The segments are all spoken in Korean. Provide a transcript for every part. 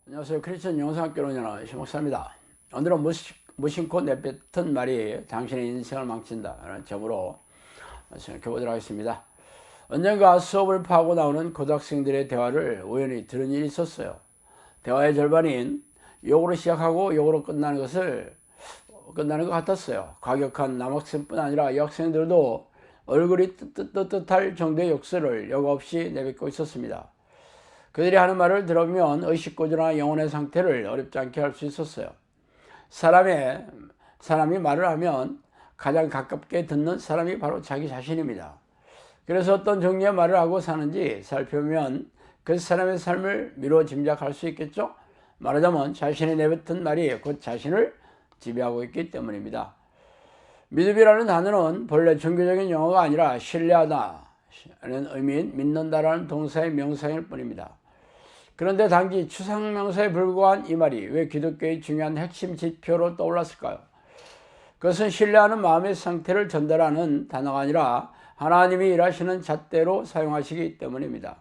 안녕하세요. 크리스천 영상학교 운영하는 심목사입니다. 오늘은 무심코 내뱉은 말이 당신의 인생을 망친다 라는 점으로 생각해 보도록 하겠습니다. 언젠가 수업을 파고 나오는 고등학생들의 대화를 우연히 들은 일이 있었어요. 대화의 절반인 욕으로 시작하고 욕으로 끝나는 것 같았어요. 과격한 남학생뿐 아니라 여학생들도 얼굴이 뜨뜻할 정도의 욕설을 여과 없이 내뱉고 있었습니다. 그들이 하는 말을 들으면 의식고조나 영혼의 상태를 어렵지 않게 할 수 있었어요. 사람이 말을 하면 가장 가깝게 듣는 사람이 바로 자기 자신입니다. 그래서 어떤 종류의 말을 하고 사는지 살펴보면 그 사람의 삶을 미루어 짐작할 수 있겠죠. 말하자면 자신이 내뱉은 말이 곧 자신을 지배하고 있기 때문입니다. 믿음이라는 단어는 본래 종교적인 용어가 아니라 신뢰하다는 의미인 믿는다라는 동사의 명사일 뿐입니다. 그런데 단지 추상명사에 불과한 이 말이 왜 기독교의 중요한 핵심 지표로 떠올랐을까요? 그것은 신뢰하는 마음의 상태를 전달하는 단어가 아니라 하나님이 일하시는 잣대로 사용하시기 때문입니다.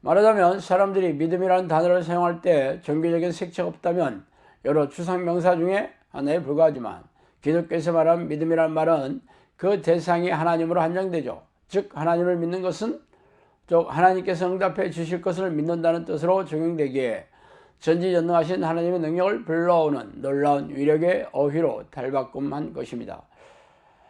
말하자면 사람들이 믿음이라는 단어를 사용할 때 종교적인 색채가 없다면 여러 추상명사 중에 하나에 불과하지만 기독교에서 말하는 믿음이라는 말은 그 대상이 하나님으로 한정되죠. 즉 하나님을 믿는 것은 하나님께서 응답해 주실 것을 믿는다는 뜻으로 적용되기에 전지전능하신 하나님의 능력을 불러오는 놀라운 위력의 어휘로 탈바꿈한 것입니다.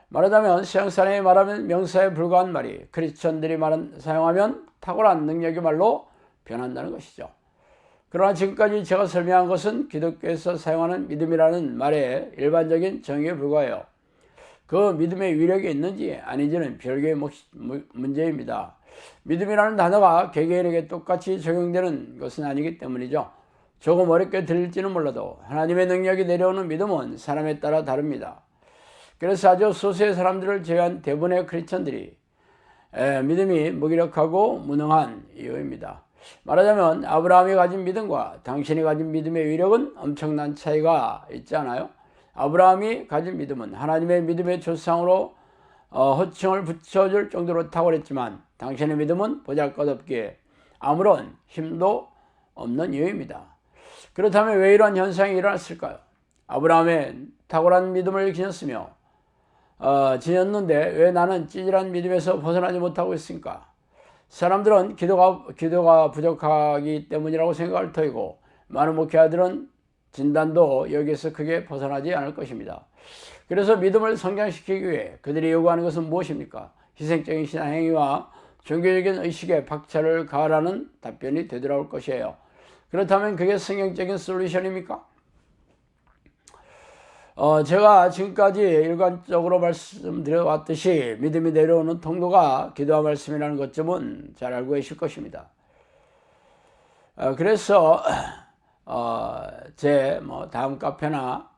말하자면 서양 사람이 말하면 명사에 불과한 말이 크리스천들이 사용하면 탁월한 능력의 말로 변한다는 것이죠. 그러나 지금까지 제가 설명한 것은 기독교에서 사용하는 믿음이라는 말의 일반적인 정의에 불과해요. 그 믿음의 위력이 있는지 아닌지는 별개의 문제입니다. 믿음이라는 단어가 개개인에게 똑같이 적용되는 것은 아니기 때문이죠. 조금 어렵게 들릴지는 몰라도 하나님의 능력이 내려오는 믿음은 사람에 따라 다릅니다. 그래서 아주 소수의 사람들을 제외한 대부분의 크리스천들이 믿음이 무기력하고 무능한 이유입니다. 말하자면 아브라함이 가진 믿음과 당신이 가진 믿음의 위력은 엄청난 차이가 있지 않아요? 아브라함이 가진 믿음은 하나님의 믿음의 조상으로 호칭을 붙여줄 정도로 탁월했지만 당신의 믿음은 보잘것없기에 아무런 힘도 없는 이유입니다. 그렇다면 왜 이런 현상이 일어났을까요? 아브라함의 탁월한 믿음을 지녔는데 왜 나는 찌질한 믿음에서 벗어나지 못하고 있습니까? 사람들은 기도가 부족하기 때문이라고 생각할 터이고 많은 목회자들은 진단도 여기에서 크게 벗어나지 않을 것입니다. 그래서 믿음을 성장시키기 위해 그들이 요구하는 것은 무엇입니까? 희생적인 신앙행위와 종교적인 의식에 박차를 가하라는 답변이 되돌아올 것이에요. 그렇다면 그게 성경적인 솔루션입니까? 제가 지금까지 일관적으로 말씀드려왔듯이 믿음이 내려오는 통로가 기도와 말씀이라는 것쯤은 잘 알고 계실 것입니다. 그래서 제 다음 카페나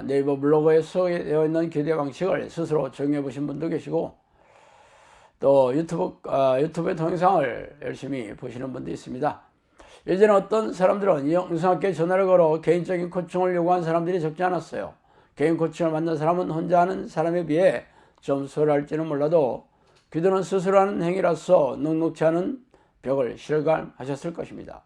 네이버 블로그에 소개되어 있는 기도의 방식을 스스로 적용해 보신 분도 계시고 또 유튜브의 동영상을 열심히 보시는 분도 있습니다. 예전에 어떤 사람들은 영상학교에 전화를 걸어 개인적인 코칭을 요구한 사람들이 적지 않았어요. 개인 코칭을 만난 사람은 혼자 하는 사람에 비해 좀 소홀할지는 몰라도 기도는 스스로 하는 행위라서 넉넉지 않은 벽을 실감하셨을 것입니다.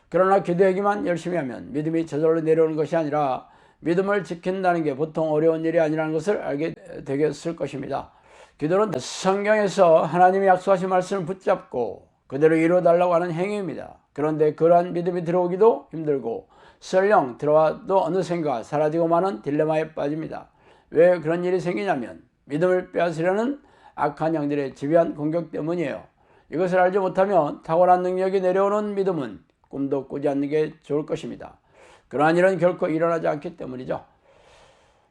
그러나 기도하기만 열심히 하면 믿음이 저절로 내려오는 것이 아니라 믿음을 지킨다는 게 보통 어려운 일이 아니라는 것을 알게 되겠을 것입니다. 기도는 성경에서 하나님이 약속하신 말씀을 붙잡고 그대로 이루어달라고 하는 행위입니다. 그런데 그러한 믿음이 들어오기도 힘들고 설령 들어와도 어느샌가 사라지고 마는 딜레마에 빠집니다. 왜 그런 일이 생기냐면 믿음을 빼앗으려는 악한 영들의 집요한 공격 때문이에요. 이것을 알지 못하면 탁월한 능력이 내려오는 믿음은 꿈도 꾸지 않는 게 좋을 것입니다. 그러한 일은 결코 일어나지 않기 때문이죠.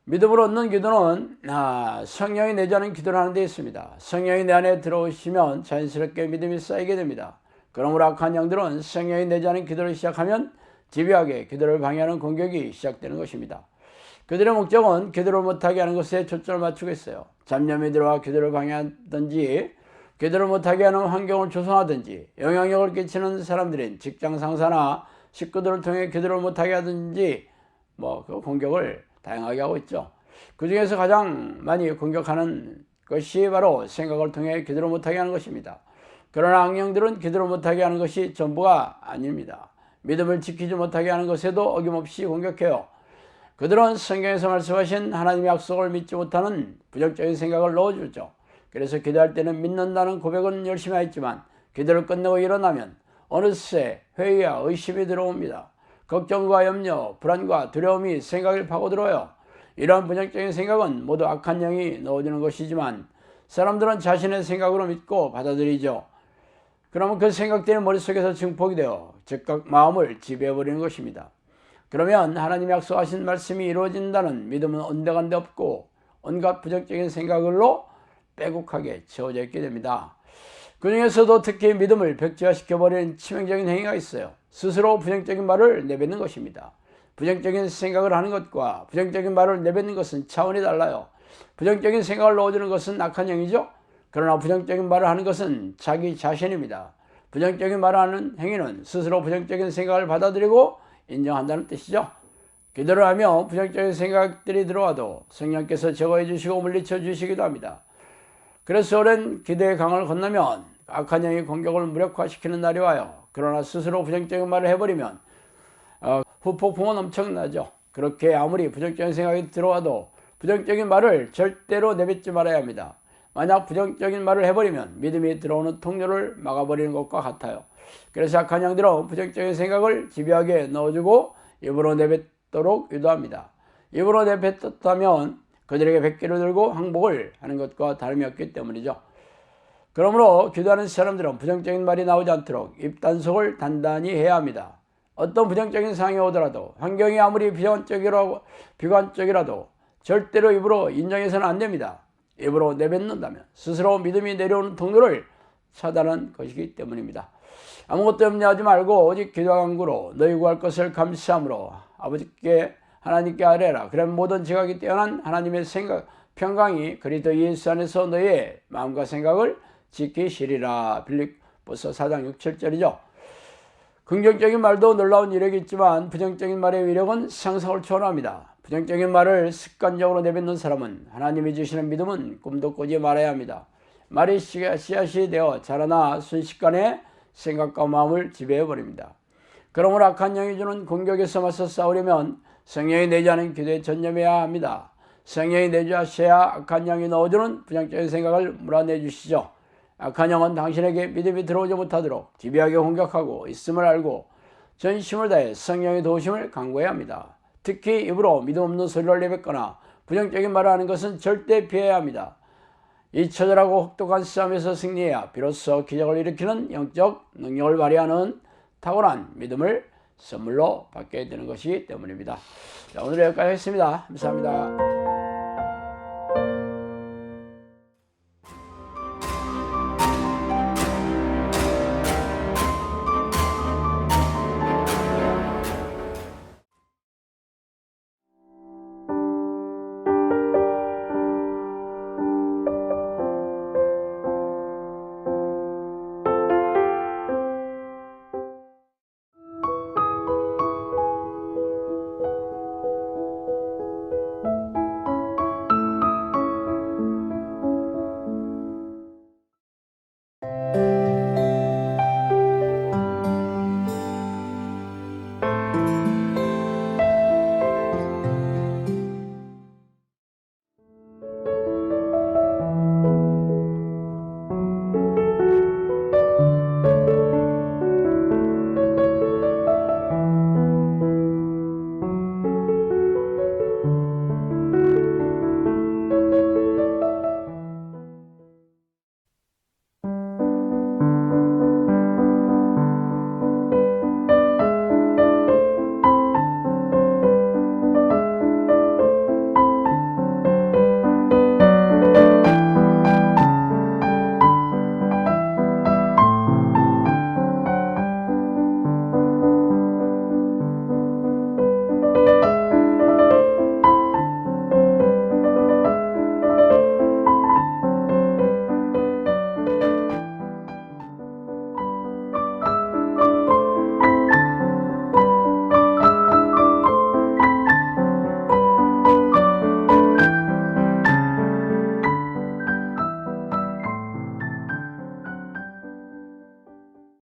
믿음으로 얻는 기도는 성령이 내주하는 기도를 하는 데 있습니다. 성령이 내 안에 들어오시면 자연스럽게 믿음이 쌓이게 됩니다. 그러므로 악한 영들은 성령이 내주하는 기도를 시작하면 집요하게 기도를 방해하는 공격이 시작되는 것입니다. 그들의 목적은 기도를 못하게 하는 것에 초점을 맞추고 있어요. 잡념이 들어와 기도를 방해하든지 기도를 못하게 하는 환경을 조성하든지 영향력을 끼치는 사람들인 직장 상사나 식구들을 통해 기도를 못하게 하든지 그 공격을 다양하게 하고 있죠. 그 중에서 가장 많이 공격하는 것이 바로 생각을 통해 기도를 못하게 하는 것입니다. 그러나 악령들은 기도를 못하게 하는 것이 전부가 아닙니다. 믿음을 지키지 못하게 하는 것에도 어김없이 공격해요. 그들은 성경에서 말씀하신 하나님의 약속을 믿지 못하는 부정적인 생각을 넣어주죠. 그래서 기도할 때는 믿는다는 고백은 열심히 하였지만 기도를 끝내고 일어나면 어느새 회의와 의심이 들어옵니다. 걱정과 염려, 불안과 두려움이 생각을 파고들어요. 이러한 부정적인 생각은 모두 악한 영이 넣어주는 것이지만 사람들은 자신의 생각으로 믿고 받아들이죠. 그러면 그 생각들이 머릿속에서 증폭이 되어 즉각 마음을 지배해버리는 것입니다. 그러면 하나님이 약속하신 말씀이 이루어진다는 믿음은 온데간데 없고 온갖 부정적인 생각으로 빼곡하게 채워져 있게 됩니다. 그 중에서도 특히 믿음을 벽지화시켜버리는 치명적인 행위가 있어요. 스스로 부정적인 말을 내뱉는 것입니다. 부정적인 생각을 하는 것과 부정적인 말을 내뱉는 것은 차원이 달라요. 부정적인 생각을 넣어주는 것은 악한 영이죠. 그러나 부정적인 말을 하는 것은 자기 자신입니다. 부정적인 말을 하는 행위는 스스로 부정적인 생각을 받아들이고 인정한다는 뜻이죠. 기도를 하며 부정적인 생각들이 들어와도 성령께서 제거해 주시고 물리쳐 주시기도 합니다. 그래서 오랜 기도의 강을 건너면 악한 영이 공격을 무력화시키는 날이 와요. 그러나 스스로 부정적인 말을 해버리면 후폭풍은 엄청나죠. 그렇게 아무리 부정적인 생각이 들어와도 부정적인 말을 절대로 내뱉지 말아야 합니다. 만약 부정적인 말을 해버리면 믿음이 들어오는 통로를 막아버리는 것과 같아요. 그래서 악한 영들은 부정적인 생각을 집요하게 넣어주고 입으로 내뱉도록 유도합니다. 입으로 내뱉었다면 그들에게 백기를 들고 항복을 하는 것과 다름이 없기 때문이죠. 그러므로 기도하는 사람들은 부정적인 말이 나오지 않도록 입단속을 단단히 해야 합니다. 어떤 부정적인 상황이 오더라도 환경이 아무리 비관적이라도 절대로 입으로 인정해서는 안 됩니다. 입으로 내뱉는다면 스스로 믿음이 내려오는 통로를 차단한 것이기 때문입니다. 아무것도 염려하지 말고 오직 기도와 간구로 너희 구할 것을 감사함으로 아버지께 하나님께 아뢰라. 그럼 모든 지각이 뛰어난 하나님의 생각 평강이 그리스도 예수 안에서 너희의 마음과 생각을 지키시리라. 빌립보서 4장 6, 7절이죠. 긍정적인 말도 놀라운 위력이 있지만 부정적인 말의 위력은 상상을 초월합니다. 부정적인 말을 습관적으로 내뱉는 사람은 하나님이 주시는 믿음은 꿈도 꾸지 말아야 합니다. 말이 씨앗이 되어 자라나 순식간에 생각과 마음을 지배해버립니다. 그러므로 악한 영이 주는 공격에서 맞서 싸우려면 성령이 내주하는 기도에 전념해야 합니다. 성령이 내주하셔야 악한 영이 넣어주는 부정적인 생각을 몰아내주시죠. 악한 영은 당신에게 믿음이 들어오지 못하도록 집요하게 공격하고 있음을 알고 전심을 다해 성령의 도우심을 간구해야 합니다. 특히 입으로 믿음 없는 소리를 내뱉거나 부정적인 말을 하는 것은 절대 피해야 합니다. 이 처절하고 혹독한 싸움에서 승리해야 비로소 기적을 일으키는 영적 능력을 발휘하는 탁월한 믿음을 선물로 받게 되는 것이기 때문입니다. 자, 오늘 여기까지 하겠습니다. 감사합니다.